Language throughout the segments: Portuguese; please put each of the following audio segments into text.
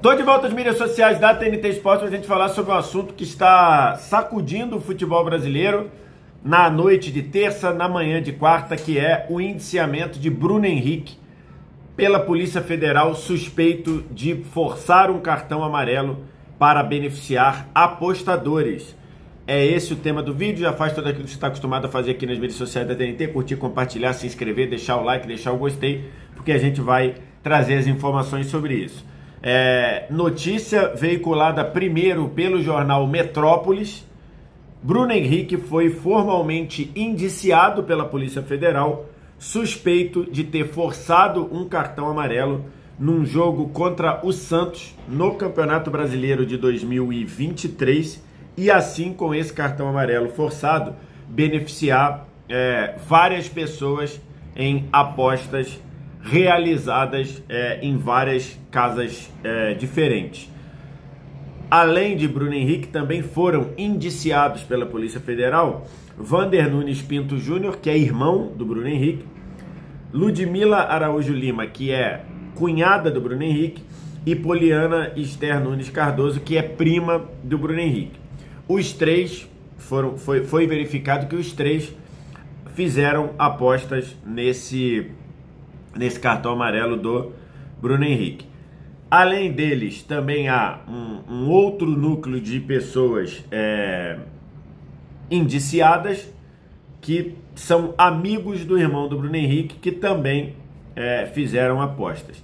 Tô de volta às mídias sociais da TNT Esportes para a gente falar sobre um assunto que está sacudindo o futebol brasileiro na noite de terça, na manhã de quarta, que é o indiciamento de Bruno Henrique pela Polícia Federal, suspeito de forçar um cartão amarelo para beneficiar apostadores. É esse o tema do vídeo. Já faz tudo aquilo que você está acostumado a fazer aqui nas mídias sociais da TNT, curtir, compartilhar, se inscrever, deixar o like, deixar o gostei, porque a gente vai trazer as informações sobre isso. Notícia veiculada primeiro pelo jornal Metrópolis: Bruno Henrique foi formalmente indiciado pela Polícia Federal, suspeito de ter forçado um cartão amarelo num jogo contra o Santos no Campeonato Brasileiro de 2023 e assim, com esse cartão amarelo forçado, beneficiar várias pessoas em apostas realizadas em várias casas diferentes. Além de Bruno Henrique, também foram indiciados pela Polícia Federal Vander Nunes Pinto Júnior, que é irmão do Bruno Henrique, Ludmila Araújo Lima, que é cunhada do Bruno Henrique, e Poliana Esther Nunes Cardoso, que é prima do Bruno Henrique. Os três foi verificado que os três fizeram apostas nesse cartão amarelo do Bruno Henrique. Além deles, também há um outro núcleo de pessoas indiciadas, que são amigos do irmão do Bruno Henrique, que também fizeram apostas.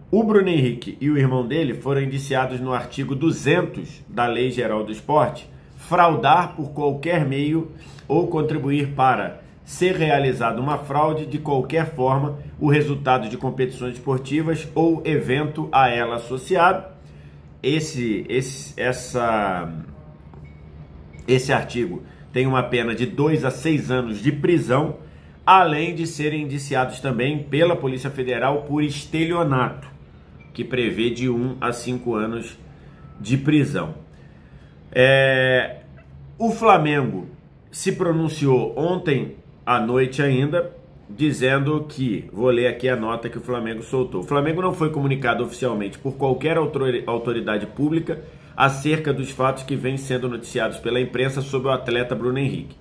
O Bruno Henrique e o irmão dele foram indiciados no artigo 200 da Lei Geral do Esporte, fraudar por qualquer meio ou contribuir para ser realizada uma fraude de qualquer forma o resultado de competições esportivas ou evento a ela associado. Esse artigo tem uma pena de 2 a 6 anos de prisão, além de serem indiciados também pela Polícia Federal por estelionato, que prevê de 1 a 5 anos de prisão. O Flamengo se pronunciou ontem à noite ainda, dizendo que, vou ler aqui a nota que o Flamengo soltou: o Flamengo não foi comunicado oficialmente por qualquer autoridade pública acerca dos fatos que vêm sendo noticiados pela imprensa sobre o atleta Bruno Henrique.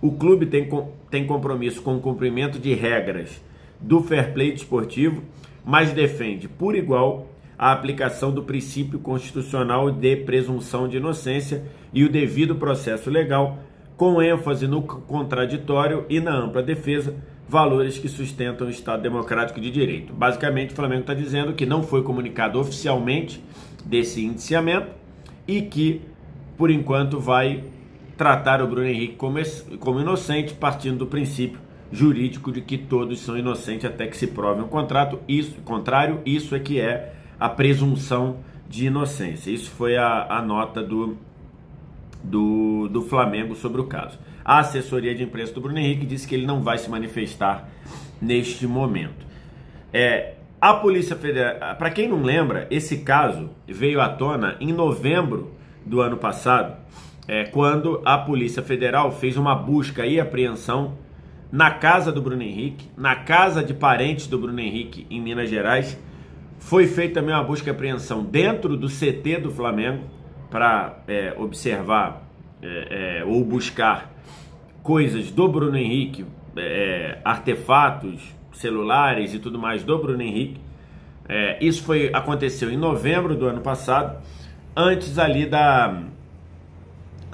O clube tem compromisso com o cumprimento de regras do fair play desportivo, mas defende por igual a aplicação do princípio constitucional de presunção de inocência e o devido processo legal, com ênfase no contraditório e na ampla defesa, valores que sustentam o Estado Democrático de Direito. Basicamente, o Flamengo está dizendo que não foi comunicado oficialmente desse indiciamento e que, por enquanto, vai tratar o Bruno Henrique como inocente, partindo do princípio jurídico de que todos são inocentes até que se prove o contrário. Isso é que é a presunção de inocência. Isso foi a nota do Flamengo sobre o caso. A assessoria de imprensa do Bruno Henrique disse que ele não vai se manifestar neste momento. A Polícia Federal, para quem não lembra, esse caso veio à tona em novembro do ano passado, quando a Polícia Federal fez uma busca e apreensão na casa do Bruno Henrique, na casa de parentes do Bruno Henrique em Minas Gerais. Foi feita também uma busca e apreensão dentro do CT do Flamengo para observar ou buscar coisas do Bruno Henrique, artefatos celulares e tudo mais do Bruno Henrique. Isso aconteceu em novembro do ano passado, antes ali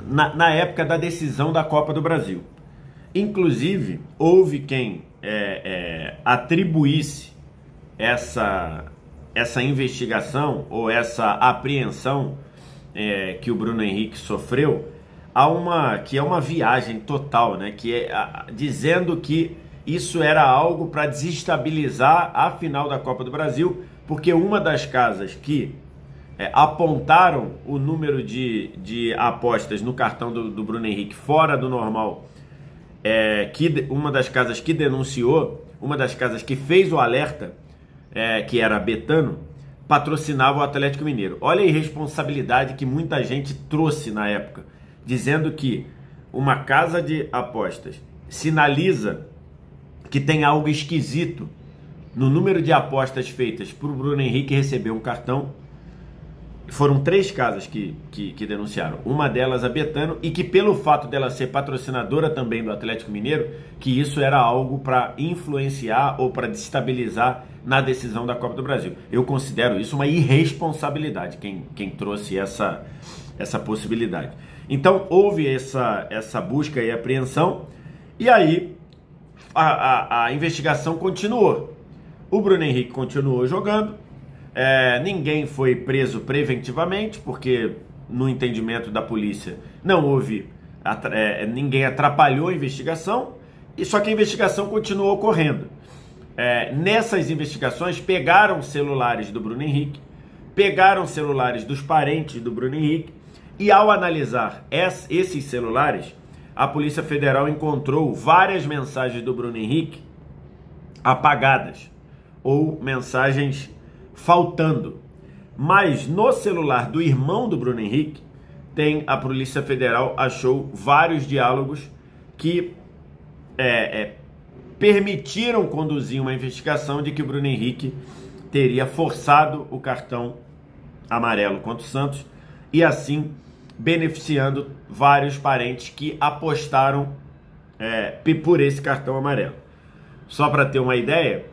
na época da decisão da Copa do Brasil. Inclusive, houve quem atribuísse essa investigação ou essa apreensão que o Bruno Henrique sofreu que é uma viagem total, né? Dizendo que isso era algo para desestabilizar a final da Copa do Brasil, porque uma das casas que apontaram o número de apostas no cartão do Bruno Henrique fora do normal, uma das casas que denunciou, uma das casas que fez o alerta, que era a Betano, patrocinava o Atlético Mineiro. Olha a irresponsabilidade que muita gente trouxe na época, dizendo que uma casa de apostas sinaliza que tem algo esquisito no número de apostas feitas para o Bruno Henrique receber um cartão, Foram 3 casas que denunciaram. Uma delas a Betano, e que pelo fato dela ser patrocinadora também do Atlético Mineiro, que isso era algo para influenciar ou para destabilizar na decisão da Copa do Brasil. Eu considero isso uma irresponsabilidade, quem trouxe essa possibilidade. Então houve essa busca e apreensão, e aí a investigação continuou. O Bruno Henrique continuou jogando. Ninguém foi preso preventivamente, porque no entendimento da polícia não houve, ninguém atrapalhou a investigação, e só que a investigação continuou ocorrendo. Nessas investigações pegaram celulares do Bruno Henrique, pegaram celulares dos parentes do Bruno Henrique, e ao analisar esses celulares, a Polícia Federal encontrou várias mensagens do Bruno Henrique apagadas, ou mensagens faltando. Mas no celular do irmão do Bruno Henrique, a Polícia Federal achou vários diálogos que permitiram conduzir uma investigação de que o Bruno Henrique teria forçado o cartão amarelo contra o Santos, e assim beneficiando vários parentes que apostaram por esse cartão amarelo. Só para ter uma ideia,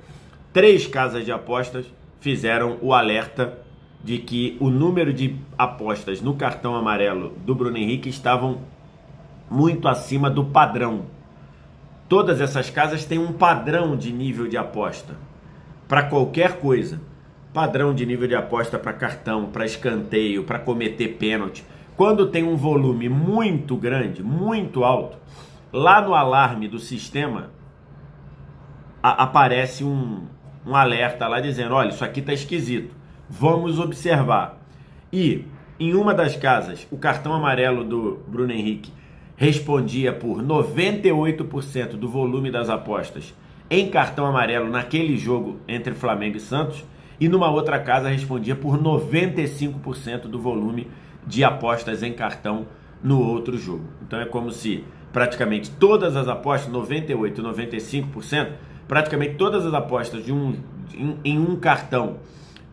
3 casas de apostas fizeram o alerta de que o número de apostas no cartão amarelo do Bruno Henrique estavam muito acima do padrão. Todas essas casas têm um padrão de nível de aposta para qualquer coisa. Padrão de nível de aposta para cartão, para escanteio, para cometer pênalti. Quando tem um volume muito grande, muito alto, lá no alarme do sistema aparece um alerta lá dizendo: olha, isso aqui está esquisito, vamos observar. E em uma das casas, o cartão amarelo do Bruno Henrique respondia por 98% do volume das apostas em cartão amarelo naquele jogo entre Flamengo e Santos, e numa outra casa respondia por 95% do volume de apostas em cartão no outro jogo. Então é como se praticamente todas as apostas, 98%, 95%, praticamente todas as apostas em um cartão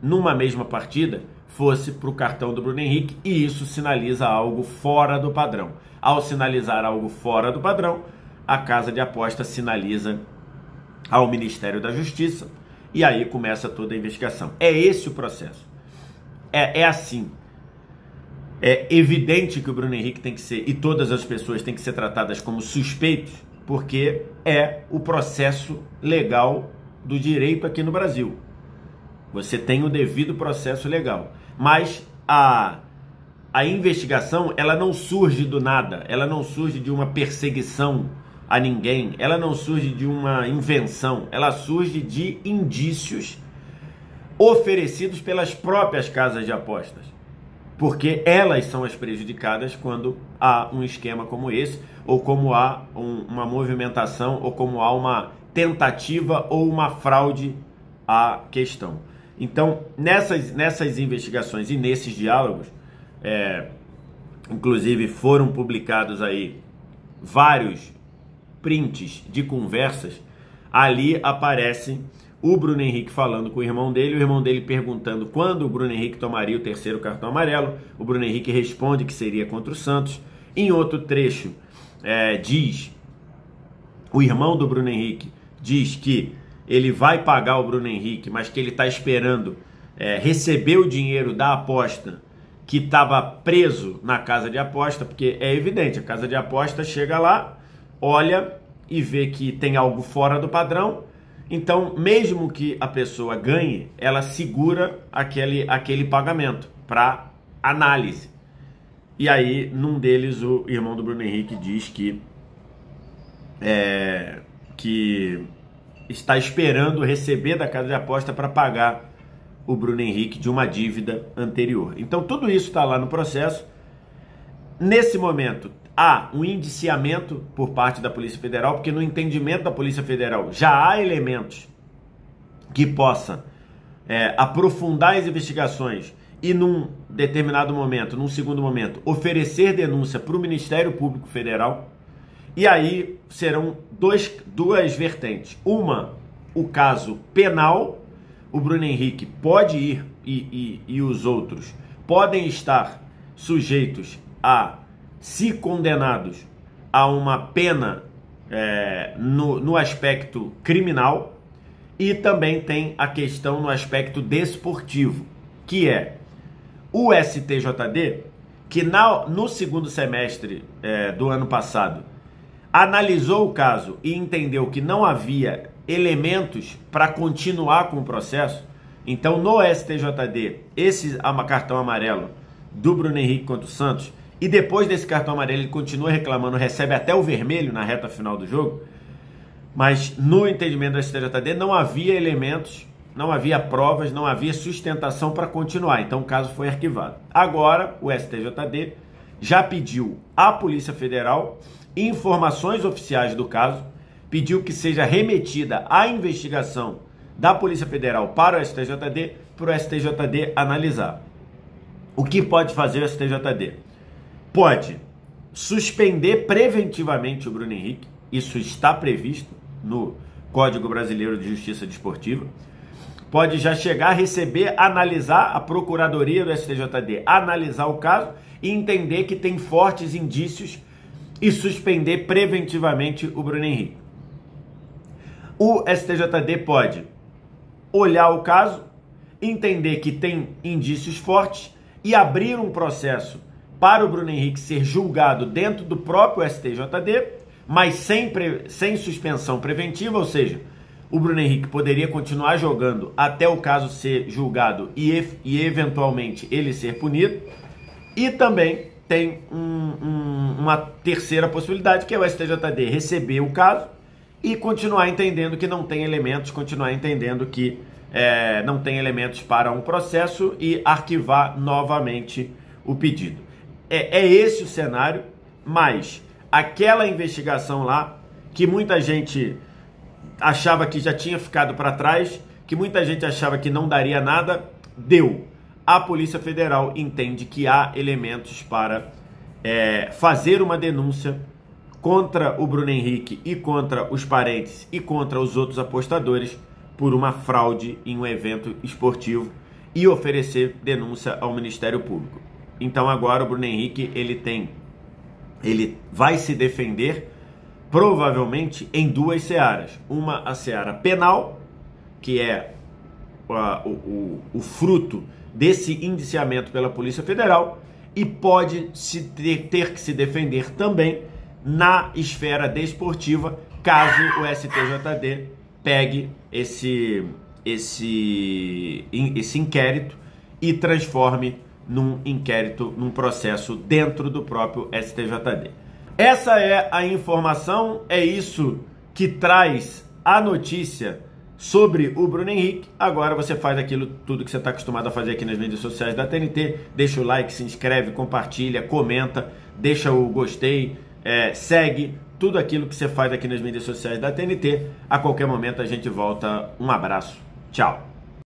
numa mesma partida fosse para o cartão do Bruno Henrique, e isso sinaliza algo fora do padrão. Ao sinalizar algo fora do padrão, a casa de aposta sinaliza ao Ministério da Justiça, e aí começa toda a investigação. É esse o processo. É assim. É evidente que o Bruno Henrique tem que ser, e todas as pessoas têm que ser tratadas como suspeitos, porque é o processo legal do direito aqui no Brasil. Você tem o devido processo legal. Mas a investigação, ela não surge do nada, ela não surge de uma perseguição a ninguém, ela não surge de uma invenção, ela surge de indícios oferecidos pelas próprias casas de apostas. Porque elas são as prejudicadas quando há um esquema como esse, ou como há uma movimentação, ou como há uma tentativa ou uma fraude à questão. Então, nessas investigações e nesses diálogos, inclusive foram publicados aí vários prints de conversas. Ali aparece o Bruno Henrique falando com o irmão dele perguntando quando o Bruno Henrique tomaria o 3º cartão amarelo. O Bruno Henrique responde que seria contra o Santos. Em outro trecho, o irmão do Bruno Henrique diz que ele vai pagar o Bruno Henrique, mas que ele está esperando receber o dinheiro da aposta que estava preso na casa de aposta, porque é evidente, a casa de aposta chega lá, olha e vê que tem algo fora do padrão. Então, mesmo que a pessoa ganhe, ela segura aquele pagamento para análise. E aí, num deles, o irmão do Bruno Henrique diz que está esperando receber da casa de aposta para pagar o Bruno Henrique de uma dívida anterior. Então, tudo isso está lá no processo. Nesse momento, há um indiciamento por parte da Polícia Federal, porque no entendimento da Polícia Federal já há elementos que possam aprofundar as investigações e num determinado momento, num segundo momento, oferecer denúncia para o Ministério Público Federal. E aí serão duas vertentes. Uma, o caso penal, o Bruno Henrique pode ir e os outros podem estar sujeitos a, se condenados, a uma pena no aspecto criminal, e também tem a questão no aspecto desportivo, que é o STJD, que no segundo semestre do ano passado analisou o caso e entendeu que não havia elementos para continuar com o processo. Então, no STJD, esse cartão amarelo do Bruno Henrique contra o Santos, e depois desse cartão amarelo ele continua reclamando, recebe até o vermelho na reta final do jogo, mas no entendimento do STJD não havia elementos, não havia provas, não havia sustentação para continuar, então o caso foi arquivado. Agora o STJD já pediu à Polícia Federal informações oficiais do caso, pediu que seja remetida a investigação da Polícia Federal para o STJD analisar. O que pode fazer o STJD? Pode suspender preventivamente o Bruno Henrique, isso está previsto no Código Brasileiro de Justiça Desportiva. Pode já chegar a receber, analisar, a Procuradoria do STJD analisar o caso e entender que tem fortes indícios e suspender preventivamente o Bruno Henrique. O STJD pode olhar o caso, entender que tem indícios fortes e abrir um processo para o Bruno Henrique ser julgado dentro do próprio STJD, mas sem suspensão preventiva, ou seja, o Bruno Henrique poderia continuar jogando até o caso ser julgado e eventualmente ele ser punido. E também tem uma terceira possibilidade, que é o STJD receber o caso e continuar entendendo que não tem elementos, continuar entendendo que não tem elementos para um processo e arquivar novamente o pedido. É esse o cenário, mas aquela investigação lá, que muita gente achava que já tinha ficado para trás, que muita gente achava que não daria nada, deu. A Polícia Federal entende que há elementos para fazer uma denúncia contra o Bruno Henrique e contra os parentes e contra os outros apostadores por uma fraude em um evento esportivo e oferecer denúncia ao Ministério Público. Então agora o Bruno Henrique ele vai se defender provavelmente em duas searas. Uma, a seara penal, que é o fruto desse indiciamento pela Polícia Federal, e pode ter que se defender também na esfera desportiva, caso o STJD pegue esse inquérito e transforme num inquérito, num processo dentro do próprio STJD. Essa é a informação, é isso que traz a notícia sobre o Bruno Henrique. Agora você faz aquilo tudo que você está acostumado a fazer aqui nas mídias sociais da TNT, deixa o like, se inscreve, compartilha, comenta, deixa o gostei, segue, tudo aquilo que você faz aqui nas mídias sociais da TNT. A qualquer momento a gente volta. Um abraço, tchau!